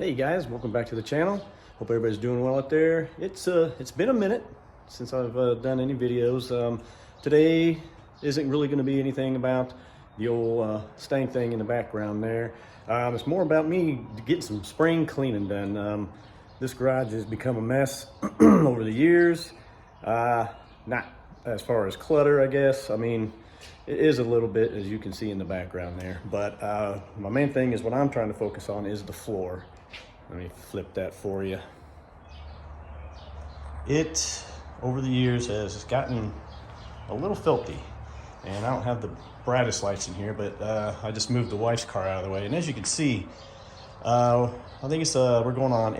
Hey guys, welcome back to the channel. Hope everybody's doing well out there. It's been a minute since I've done any videos. Today isn't really going to be anything about the old stang thing in the background there. It's more about me getting some spring cleaning done. This garage has become a mess over the years. Not as far as clutter, I guess. I mean, it is a little bit, as you can see in the background there. But my main thing is what I'm trying to focus on is the floor. Let me flip that for you. It, over the years, has gotten a little filthy. And I don't have the brightest lights in here, but I just moved the wife's car out of the way. And as you can see, I think it's we're going on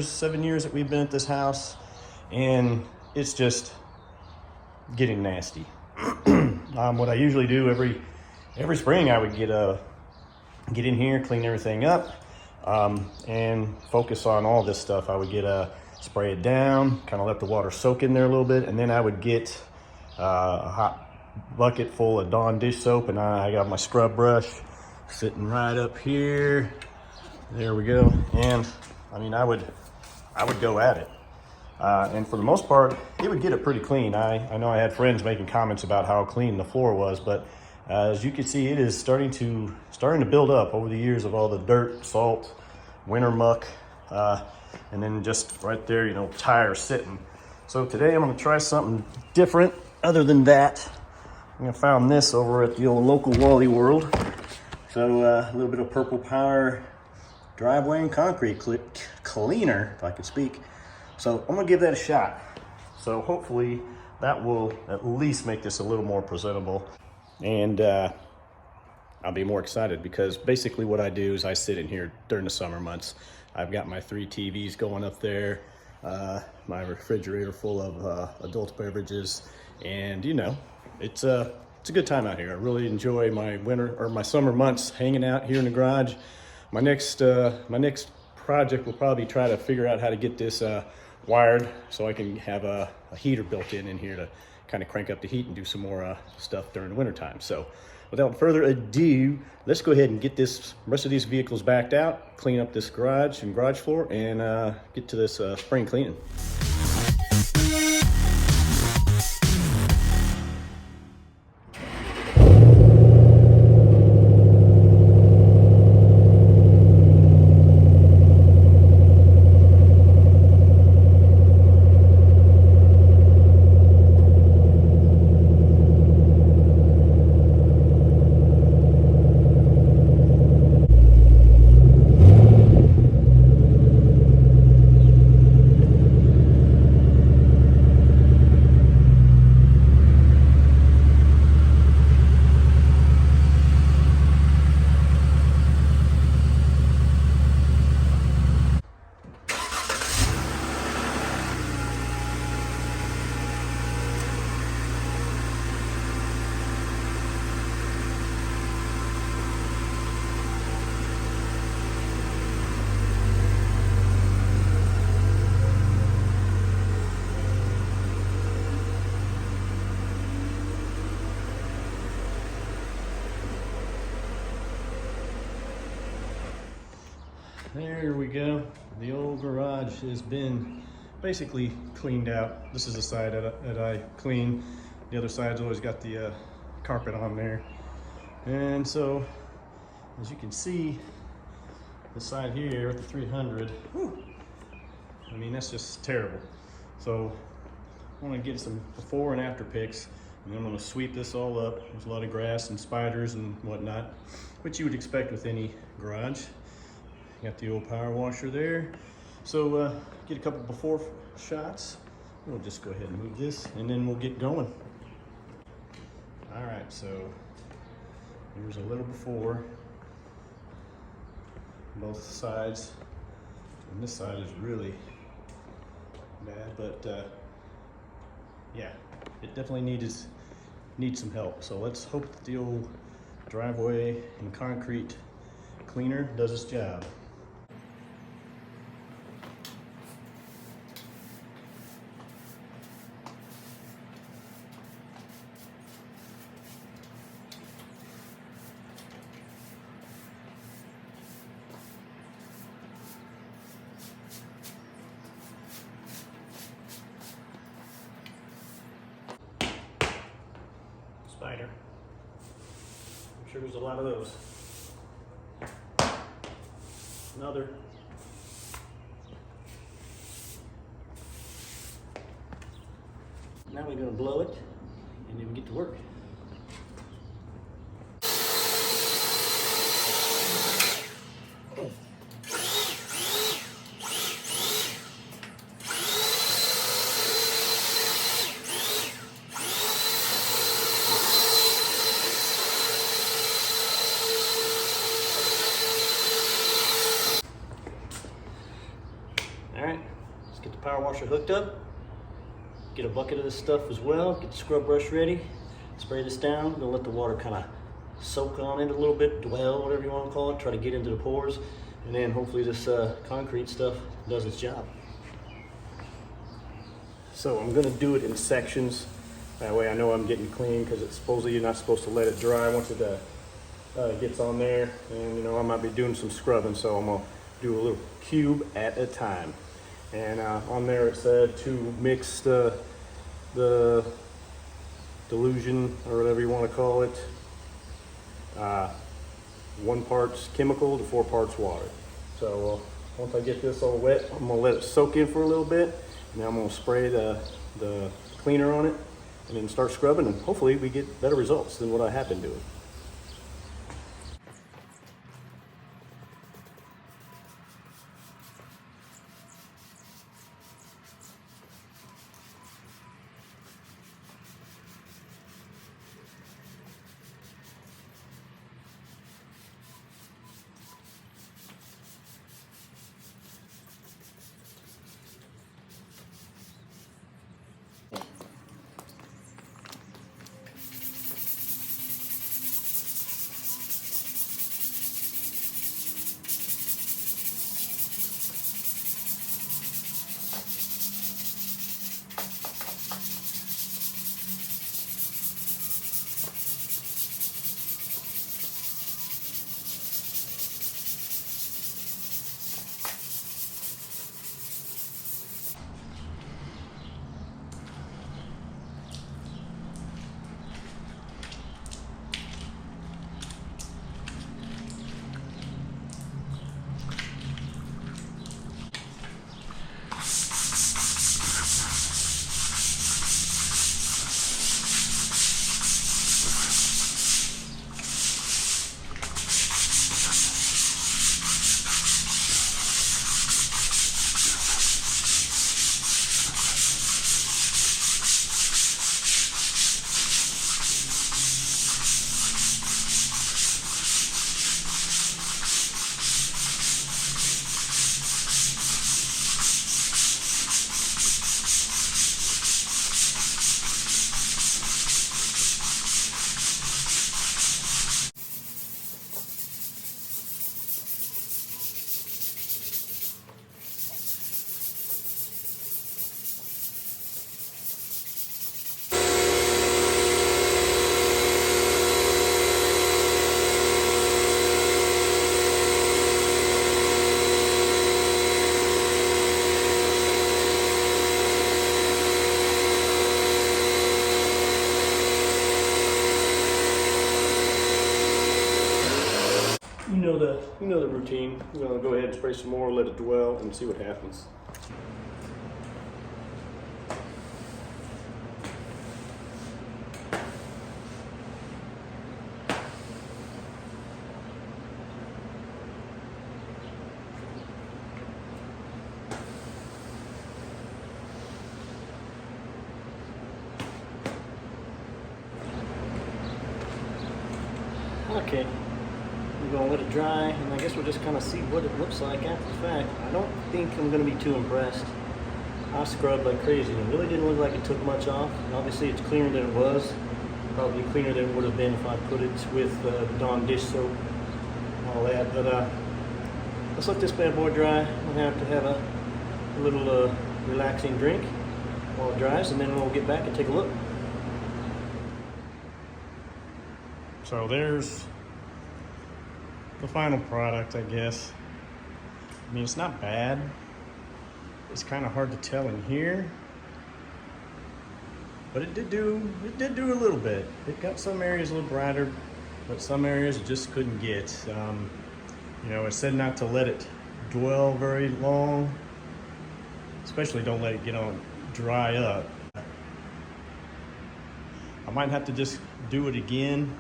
7 years that we've been at this house. And it's just getting nasty. What I usually do every spring, I would get in here, clean everything up. And focus on all this stuff. I would spray it down, kind of let the water soak in there a little bit, and then I would get a hot bucket full of Dawn dish soap, and I got my scrub brush sitting right up here. There we go. And I mean, I would go at it. And for the most part, it would get it pretty clean. I know I had friends making comments about how clean the floor was, but as you can see, it is starting to build up over the years of all the dirt, salt, winter muck, and then just right there, you know, tires sitting. So today I'm gonna try something different other than that. I found this over at the old local Wally World. So a little bit of Purple Power driveway and concrete cleaner, if I could speak. So I'm gonna give that a shot. So hopefully that will at least make this a little more presentable. And I'll be more excited because basically what I do is I sit in here during the summer months. I've got my 3 TVs going up there, my refrigerator full of adult beverages, and you know, it's a good time out here. I really enjoy my summer months hanging out here in the garage. My next project will probably try to figure out how to get this wired so I can have a heater built in here to kind of crank up the heat and do some more stuff during the winter time. So without further ado, let's go ahead and get this rest of these vehicles backed out, clean up this garage and garage floor, and get to this spring cleaning. There we go. The old garage has been basically cleaned out. This is the side that I clean. The other side's always got the carpet on there. And so, as you can see, the side here at the 300, whew, I mean, that's just terrible. So, I want to get some before and after pics, and then I'm going to sweep this all up. There's a lot of grass and spiders and whatnot, which you would expect with any garage. Got the old power washer there. So get a couple before shots. We'll just go ahead and move this and then we'll get going. All right, so here's a little before. Both sides. And this side is really bad, but yeah, it definitely needs some help. So let's hope that the old driveway and concrete cleaner does its job. sure there's a lot of those. Another. Now we're going to blow it and then we get to work. All right, let's get the power washer hooked up. Get a bucket of this stuff as well. Get the scrub brush ready. Spray this down. Gonna let the water kind of soak on it a little bit, dwell, whatever you want to call it. Try to get into the pores, and then hopefully this concrete stuff does its job. So I'm gonna do it in sections. That way I know I'm getting clean, because it's supposedly you're not supposed to let it dry once it gets on there. And you know, I might be doing some scrubbing, so I'm gonna do a little cube at a time. And on there it said to mix the dilution, or whatever you want to call it, 1 parts chemical to 4 parts water. So once I get this all wet, I'm gonna let it soak in for a little bit, and then I'm gonna spray the cleaner on it, and then start scrubbing, and hopefully we get better results than what I have been doing. You know the routine. We're gonna go ahead and spray some more, let it dwell, and see what happens. Okay. We're gonna let it dry, and I guess we'll just kind of see what it looks like after the fact. I don't think I'm gonna be too impressed. I scrubbed like crazy, and it really didn't look like it took much off. And obviously it's cleaner than it was. Probably cleaner than it would have been if I put it with the Dawn dish soap and all that. But let's let this bad boy dry. We'll have to have a little relaxing drink while it dries, and then we'll get back and take a look. So there's the final product, I guess. I mean, it's not bad. It's kind of hard to tell in here, but it did do a little bit. It got some areas a little brighter, but some areas it just couldn't get. You know, I said not to let it dwell very long, especially don't let it get on dry up. I might have to just do it again,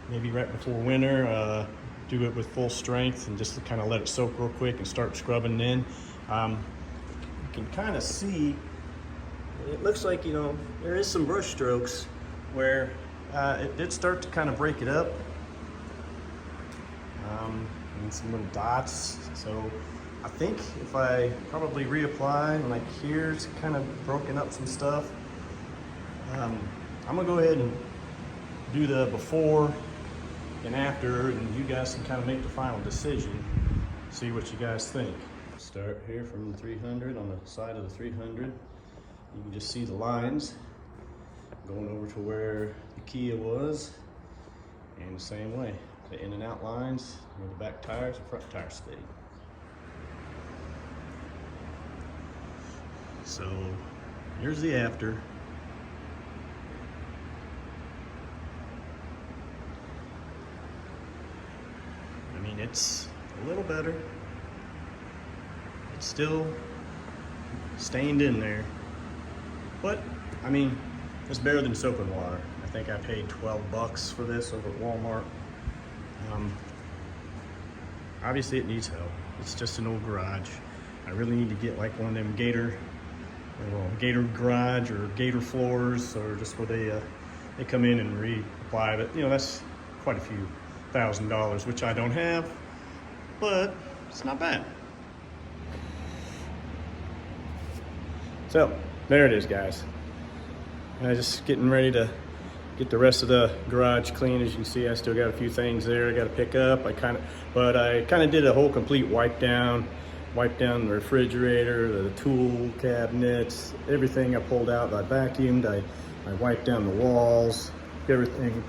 maybe right before winter, do it with full strength and just kind of let it soak real quick and start scrubbing in. You can kind of see, it looks like, you know, there is some brush strokes where it did start to kind of break it up. And some little dots. So I think if I probably reapply, like here, it's kind of broken up some stuff. I'm gonna go ahead and do the before and after, and you guys can kind of make the final decision. See what you guys think. Start here from the 300 on the side of the 300. You can just see the lines going over to where the Kia was, and the same way, the in and out lines where the back tires and front tires stayed. So here's the after. I mean, it's a little better. It's still stained in there, but I mean, it's better than soap and water. I think I paid 12 bucks for this over at Walmart. Obviously it needs help. It's just an old garage. I really need to get like one of them Gator garage or Gator floors, or just where they come in and reapply. But you know, that's quite a few $1,000, which I don't have, but it's not bad. So there it is, guys. I'm just getting ready to get the rest of the garage clean. As you can see, I still got a few things there I got to pick up. I kind of did a whole complete wipe down the refrigerator, the tool cabinets, everything I pulled out. I vacuumed. I wiped down the walls, everything.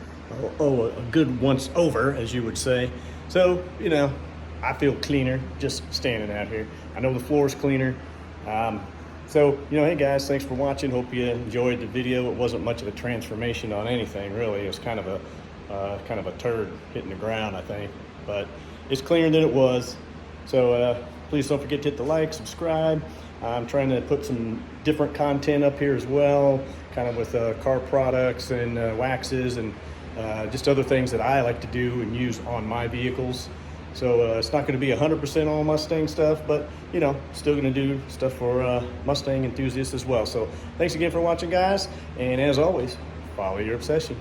A good once over, as you would say. So, you know, I feel cleaner just standing out here. I know the floor's cleaner. So, you know, hey guys, thanks for watching. Hope you enjoyed the video. It wasn't much of a transformation on anything, really. It was kind of a turd hitting the ground, I think. But it's cleaner than it was. So please don't forget to hit the like, subscribe. I'm trying to put some different content up here as well, kind of with car products and waxes and just other things that I like to do and use on my vehicles. So it's not going to be 100% all Mustang stuff, but you know, still going to do stuff for Mustang enthusiasts as well. So thanks again for watching, guys, and as always, follow your obsession.